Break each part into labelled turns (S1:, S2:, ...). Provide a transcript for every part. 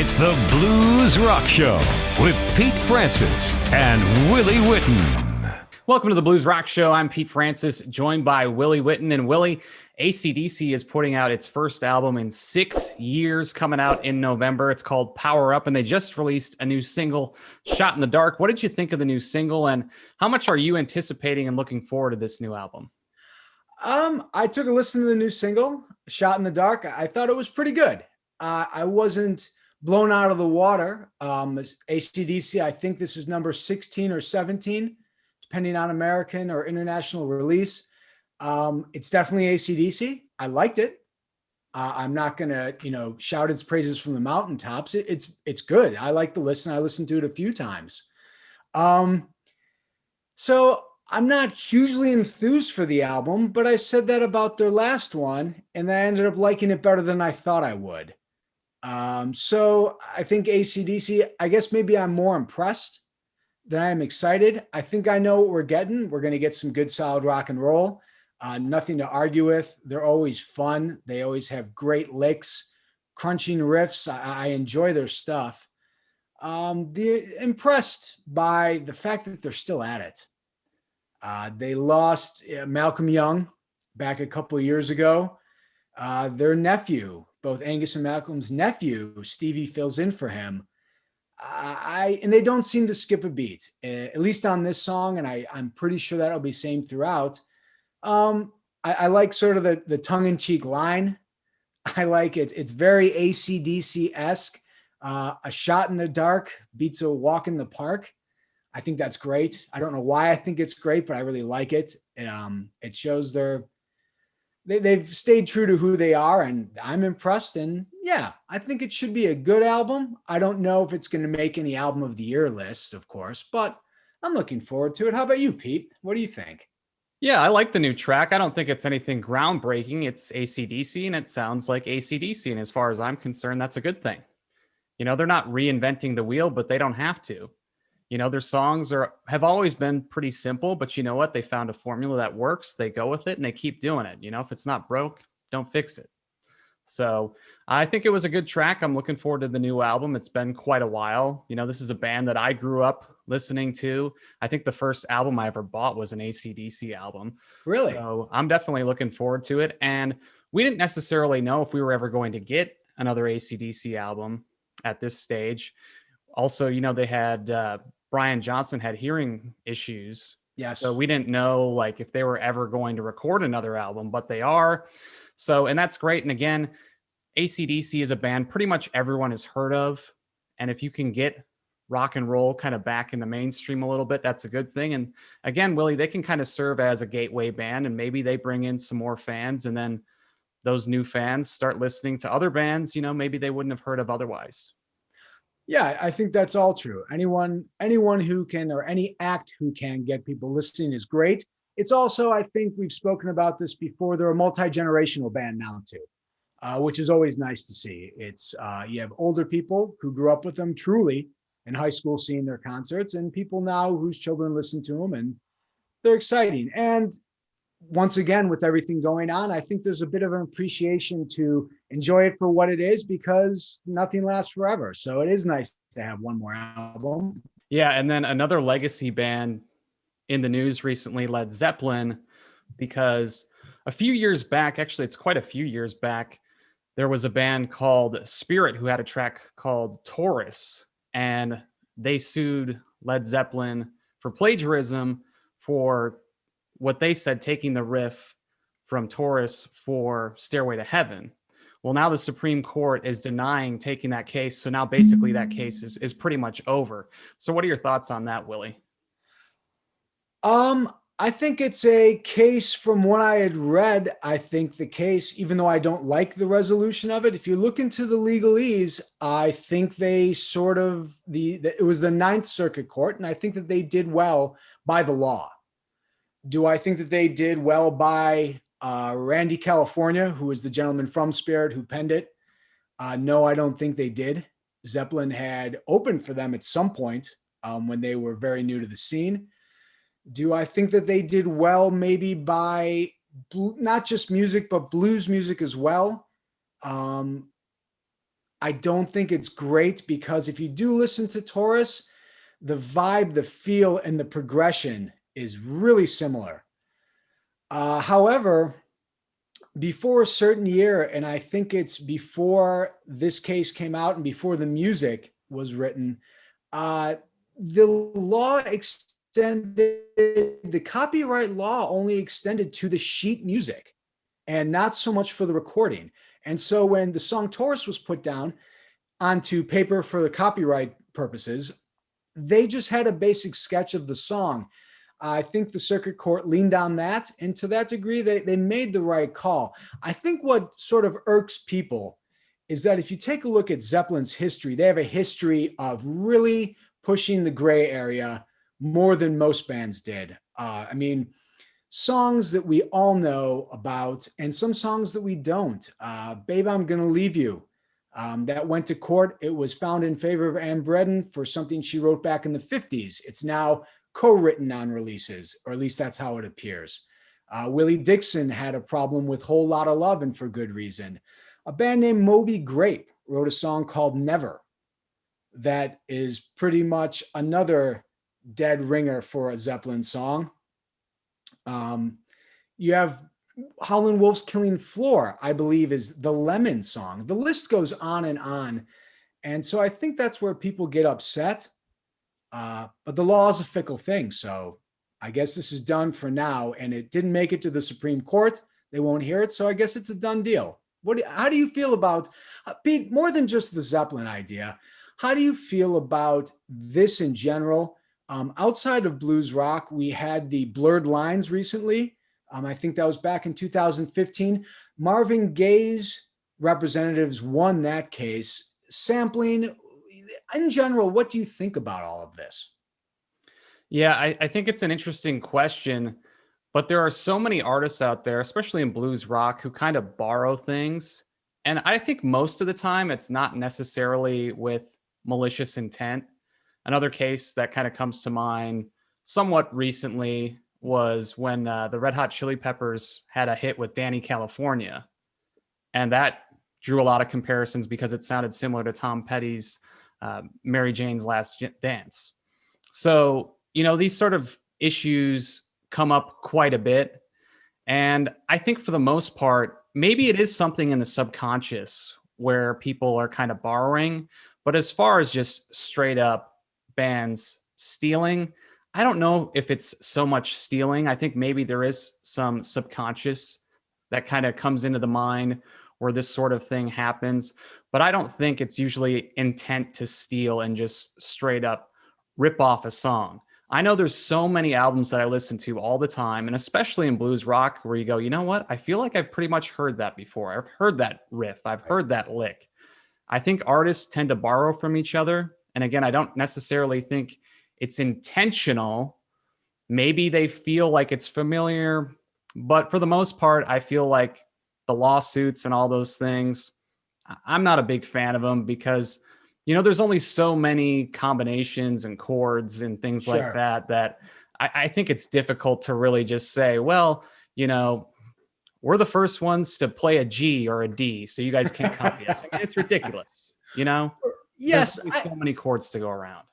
S1: It's the Blues Rock Show with Pete Francis and Willie Witten.
S2: Welcome to the Blues Rock Show. I'm Pete Francis, joined by Willie Witten. And Willie, ACDC is putting out its first album in 6 years, coming out in November. It's called Power Up, and they just released a new single, Shot in the Dark. What did you think of the new single, and how much are you anticipating and looking forward to this new album?
S3: I took a listen to the new single, Shot in the Dark. I thought it was pretty good. I wasn't blown out of the water. ACDC, I think this is number 16 or 17, depending on American or international release. It's definitely ACDC. I liked it. I'm not going to, shout its praises from the mountaintops. It's good. I like the listen. I listened to it a few times. So I'm not hugely enthused for the album, but I said that about their last one, and I ended up liking it better than I thought I would. So I think ACDC, I guess maybe I'm more impressed than I am excited. I think I know what we're getting. We're going to get some good, solid rock and roll. Nothing to argue with. They're always fun. They always have great licks, crunching riffs. I enjoy their stuff. Impressed by the fact that they're still at it. They lost Malcolm Young back a couple of years ago. Their nephew, both Angus and Malcolm's nephew, Stevie, fills in for him. And they don't seem to skip a beat, at least on this song. And I'm pretty sure that'll be same throughout. I like sort of the tongue-in-cheek line. I like it. It's very AC/DC-esque. A shot in the dark beats a walk in the park. I think that's great. I don't know why I think it's great, but I really like it. It shows they've stayed true to who they are, and I'm impressed. And yeah, I think it should be a good album. I don't know if it's going to make any album of the year lists, of course, but I'm looking forward to it. How about you, Pete? What do you think?
S2: Yeah, I like the new track. I don't think it's anything groundbreaking. It's AC/DC, and it sounds like AC/DC. And as far as I'm concerned, that's a good thing. They're not reinventing the wheel, but they don't have to. Their songs have always been pretty simple, but you know what? They found a formula that works. They go with it and they keep doing it. If it's not broke, don't fix it. So I think it was a good track. I'm looking forward to the new album. It's been quite a while. This is a band that I grew up listening to. I think the first album I ever bought was an AC/DC album.
S3: Really?
S2: So I'm definitely looking forward to it. And we didn't necessarily know if we were ever going to get another AC/DC album at this stage. Also, they had Brian Johnson had hearing issues.
S3: Yes.
S2: So we didn't know if they were ever going to record another album, but they are. So, and that's great. And again, AC/DC is a band pretty much everyone has heard of. And if you can get rock and roll kind of back in the mainstream a little bit, that's a good thing. And again, Willie, they can kind of serve as a gateway band, and maybe they bring in some more fans, and then those new fans start listening to other bands, maybe they wouldn't have heard of otherwise.
S3: Yeah, I think that's all true. Anyone who can, or any act who can get people listening is great. It's also, I think we've spoken about this before, they're a multi-generational band now too, which is always nice to see. It's you have older people who grew up with them truly in high school seeing their concerts, and people now whose children listen to them, and they're exciting. And once again, with everything going on, I think there's a bit of an appreciation to enjoy it for what it is, because nothing lasts forever. So it is nice to have one more album.
S2: Yeah. And then another legacy band in the news recently, Led Zeppelin, because a few years back, actually, it's quite a few years back, there was a band called Spirit who had a track called Taurus, and they sued Led Zeppelin for plagiarism for what they said, taking the riff from Taurus for Stairway to Heaven. Well, now the Supreme Court is denying taking that case. So now basically that case is pretty much over. So what are your thoughts on that, Willie?
S3: I think it's a case from what I had read. I think the case, even though I don't like the resolution of it, if you look into the legalese, I think they sort of, it was the Ninth Circuit Court, and I think that they did well by the law. Do I think that they did well by Randy California, who was the gentleman from Spirit who penned it? No, I don't think they did. Zeppelin had opened for them at some point when they were very new to the scene. Do I think that they did well maybe by not just music, but blues music as well? I don't think it's great because if you do listen to Taurus, the vibe, the feel, and the progression is really similar. However, before a certain year, and I think it's before this case came out and before the music was written, uh, the law extended, the copyright law only extended to the sheet music and not so much for the recording. And so when the song Taurus was put down onto paper for the copyright purposes, they just had a basic sketch of the song. I think the circuit court leaned on that. And to that degree, they made the right call. I think what sort of irks people is that if you take a look at Zeppelin's history, they have a history of really pushing the gray area more than most bands did. I mean, songs that we all know about and some songs that we don't. Babe, I'm Gonna Leave You. That went to court. It was found in favor of Anne Bredon for something she wrote back in the 50s. It's now co-written on releases, or at least that's how it appears. Willie Dixon had a problem with Whole Lotta Love, and for good reason. A band named Moby Grape wrote a song called Never that is pretty much another dead ringer for a Zeppelin song. You have Howlin' Wolf's Killing Floor, I believe, is the Lemon song. The list goes on and on. And so I think that's where people get upset. But the law is a fickle thing. So I guess this is done for now. And it didn't make it to the Supreme Court. They won't hear it. So I guess it's a done deal. How do you feel about, Pete, more than just the Zeppelin idea, how do you feel about this in general? Outside of blues rock, we had the Blurred Lines recently. I think that was back in 2015. Marvin Gaye's representatives won that case. Sampling, in general, what do you think about all of this?
S2: Yeah, I think it's an interesting question, but there are so many artists out there, especially in blues rock, who kind of borrow things. And I think most of the time it's not necessarily with malicious intent. Another case that kind of comes to mind somewhat recently was when the Red Hot Chili Peppers had a hit with Danny California. And that drew a lot of comparisons because it sounded similar to Tom Petty's Mary Jane's Last Dance. So, these sort of issues come up quite a bit. And I think for the most part, maybe it is something in the subconscious where people are kind of borrowing. But as far as just straight up bands stealing, I don't know if it's so much stealing. I think maybe there is some subconscious that kind of comes into the mind where this sort of thing happens. But I don't think it's usually intent to steal and just straight up rip off a song. I know there's so many albums that I listen to all the time, and especially in blues rock, where you go, you know what? I feel like I've pretty much heard that before. I've heard that riff. I've heard that lick. I think artists tend to borrow from each other. And again, I don't necessarily think it's intentional. Maybe they feel like it's familiar, but for the most part, I feel like the lawsuits and all those things, I'm not a big fan of them because, there's only so many combinations and chords and things like that I think it's difficult to really just say, well, we're the first ones to play a G or a D, so you guys can't copy us. I mean, it's ridiculous,
S3: Yes,
S2: there's so many chords to go around.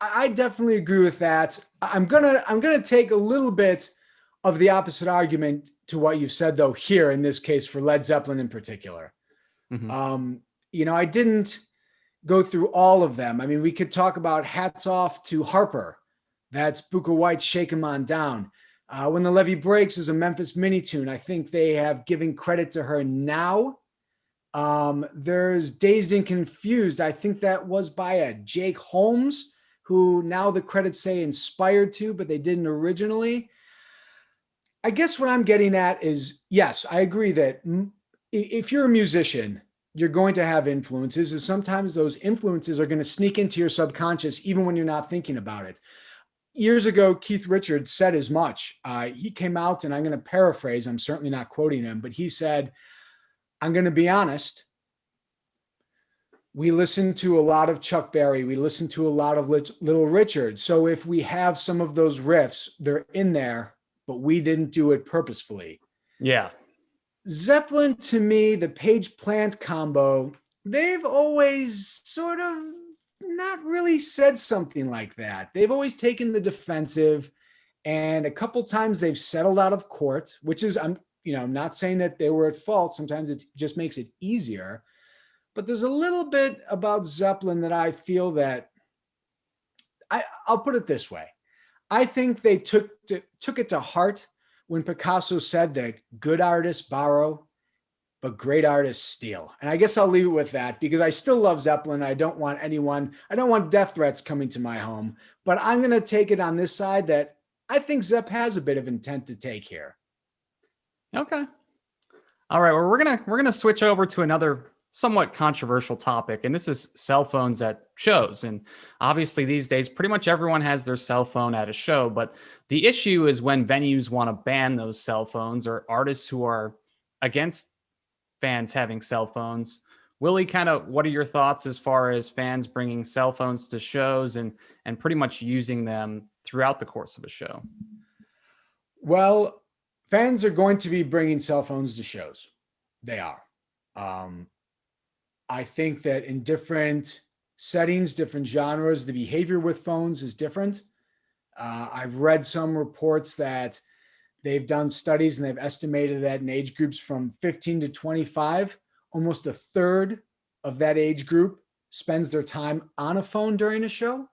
S3: I definitely agree with that. I'm gonna take a little bit of the opposite argument to what you said, though, here in this case for Led Zeppelin in particular. Mm-hmm. I didn't go through all of them. I mean, we could talk about Hats Off to Harper. That's Booker White's Shake 'Em On Down. When the Levee Breaks is a Memphis mini tune. I think they have given credit to her now. There's Dazed and Confused. I think that was by a Jake Holmes, who now the credits say inspired to, but they didn't originally. I guess what I'm getting at is, yes, I agree that if you're a musician, you're going to have influences, and sometimes those influences are going to sneak into your subconscious, even when you're not thinking about it. Years ago, Keith Richards said as much. He came out, and I'm going to paraphrase, I'm certainly not quoting him, but he said, I'm going to be honest. We listen to a lot of Chuck Berry. We listen to a lot of Little Richard. So if we have some of those riffs, they're in there, but we didn't do it purposefully.
S2: Yeah.
S3: Zeppelin, to me, the Page Plant combo they've always sort of not really said something like that. They've always taken the defensive, and a couple times they've settled out of court, which is, I'm not saying that they were at fault. Sometimes it just makes it easier. But there's a little bit about Zeppelin that I feel that I'll put it this way. I think they took it to heart when Picasso said that good artists borrow, but great artists steal. And I guess I'll leave it with that because I still love Zeppelin. I don't want death threats coming to my home, but I'm going to take it on this side that I think Zepp has a bit of intent to take here.
S2: Okay. All right. Well, we're gonna switch over to another somewhat controversial topic, and this is cell phones at shows. And obviously, these days, pretty much everyone has their cell phone at a show. But the issue is when venues want to ban those cell phones, or artists who are against fans having cell phones. Willie, kind of, what are your thoughts as far as fans bringing cell phones to shows and pretty much using them throughout the course of a show?
S3: Well, fans are going to be bringing cell phones to shows. They are. I think that in different settings, different genres, the behavior with phones is different. I've read some reports that they've done studies and they've estimated that in age groups from 15 to 25, almost a third of that age group spends their time on a phone during a show,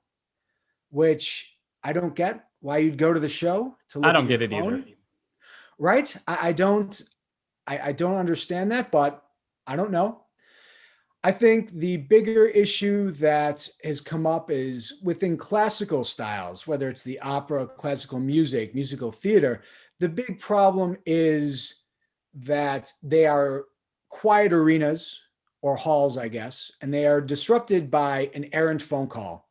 S3: which I don't get why you'd go to the show to look
S2: I don't
S3: at
S2: get
S3: your
S2: it
S3: phone.
S2: either.
S3: Right? I don't understand that, but I don't know. I think the bigger issue that has come up is within classical styles, whether it's the opera, classical music, musical theater. The big problem is that they are quiet arenas or halls, I guess, and they are disrupted by an errant phone call.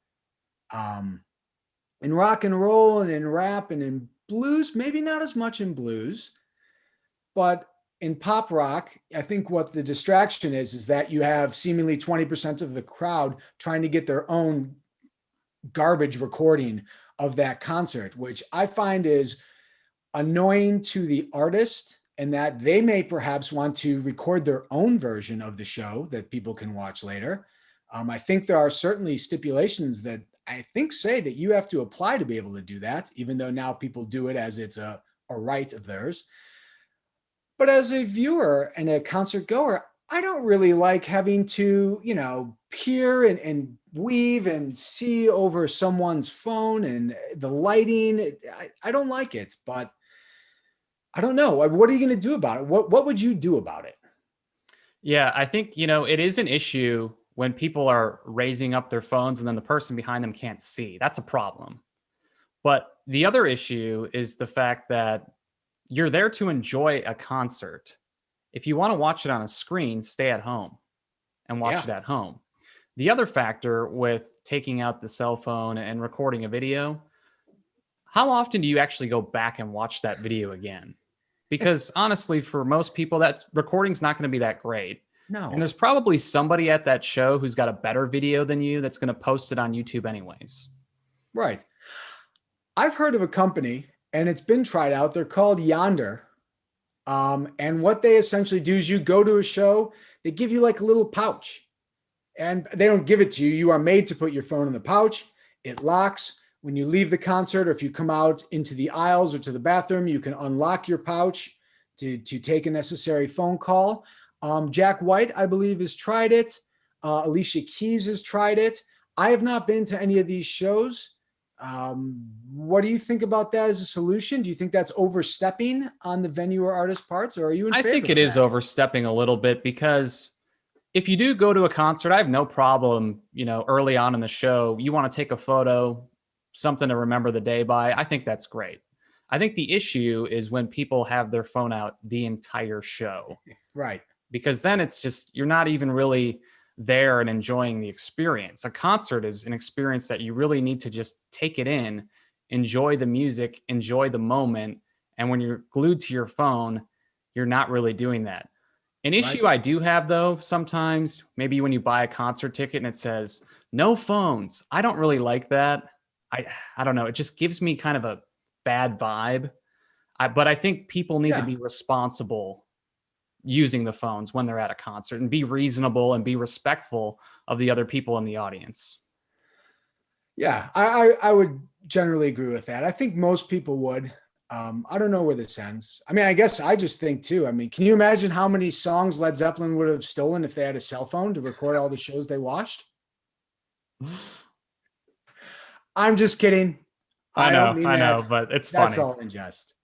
S3: In rock and roll and in rap and in blues, maybe not as much in blues, but in pop rock, I think what the distraction is that you have seemingly 20% of the crowd trying to get their own garbage recording of that concert, which I find is annoying to the artist, and that they may perhaps want to record their own version of the show that people can watch later. I think there are certainly stipulations that I think say that you have to apply to be able to do that, even though now people do it as it's a right of theirs. But as a viewer and a concert goer, I don't really like having to, peer and weave and see over someone's phone and the lighting. I don't like it, but I don't know. What are you going to do about it? What would you do about it?
S2: Yeah, I think, it is an issue when people are raising up their phones and then the person behind them can't see. That's a problem. But the other issue is the fact that you're there to enjoy a concert. If you want to watch it on a screen, stay at home and watch it at home. The other factor with taking out the cell phone and recording a video, how often do you actually go back and watch that video again? Because honestly, for most people, that recording's not going to be that great.
S3: No.
S2: And there's probably somebody at that show who's got a better video than you that's going to post it on YouTube anyways.
S3: Right. I've heard of a company, and it's been tried out. They're called Yonder. And what they essentially do is you go to a show, they give you like a little pouch. And they don't give it to you. You are made to put your phone in the pouch. It locks. When you leave the concert, or if you come out into the aisles or to the bathroom, you can unlock your pouch to take a necessary phone call. Jack White, I believe, has tried it. Alicia Keys has tried it. I have not been to any of these shows. What do you think about that as a solution? Do you think that's overstepping on the venue or artist parts, or are you in favor?
S2: I think it is overstepping a little bit, because if you do go to a concert, I have no problem, early on in the show, you want to take a photo, something to remember the day by. I think that's great. I think the issue is when people have their phone out the entire show.
S3: Right.
S2: Because then it's just, you're not even really there and enjoying the experience. A concert is an experience that you really need to just take it in, enjoy the music, enjoy the moment. And when you're glued to your phone, you're not really doing that. An issue I do have, though, sometimes, maybe when you buy a concert ticket and it says no phones. I don't really like that. I don't know. It just gives me kind of a bad vibe. But I think people need to be responsible using the phones when they're at a concert, and be reasonable and be respectful of the other people in the audience.
S3: Yeah, I would generally agree with that. I think most people would. I don't know where this ends. I mean, I guess I just think too. I mean, can you imagine how many songs Led Zeppelin would have stolen if they had a cell phone to record all the shows they watched? I'm just kidding.
S2: I know,
S3: that.
S2: but it's
S3: That's
S2: funny.
S3: all in jest.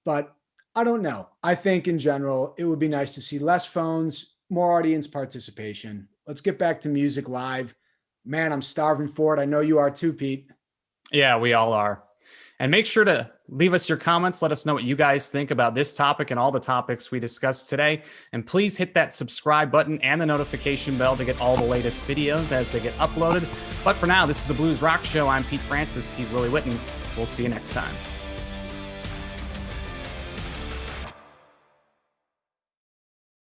S3: But I don't know. I think in general, it would be nice to see less phones, more audience participation. Let's get back to music live. Man, I'm starving for it. I know you are too, Pete.
S2: Yeah, we all are. And make sure to leave us your comments. Let us know what you guys think about this topic and all the topics we discussed today. And please hit that subscribe button and the notification bell to get all the latest videos as they get uploaded. But for now, this is the Blues Rock Show. I'm Pete Francis. He's Willie Witten. We'll see you next time.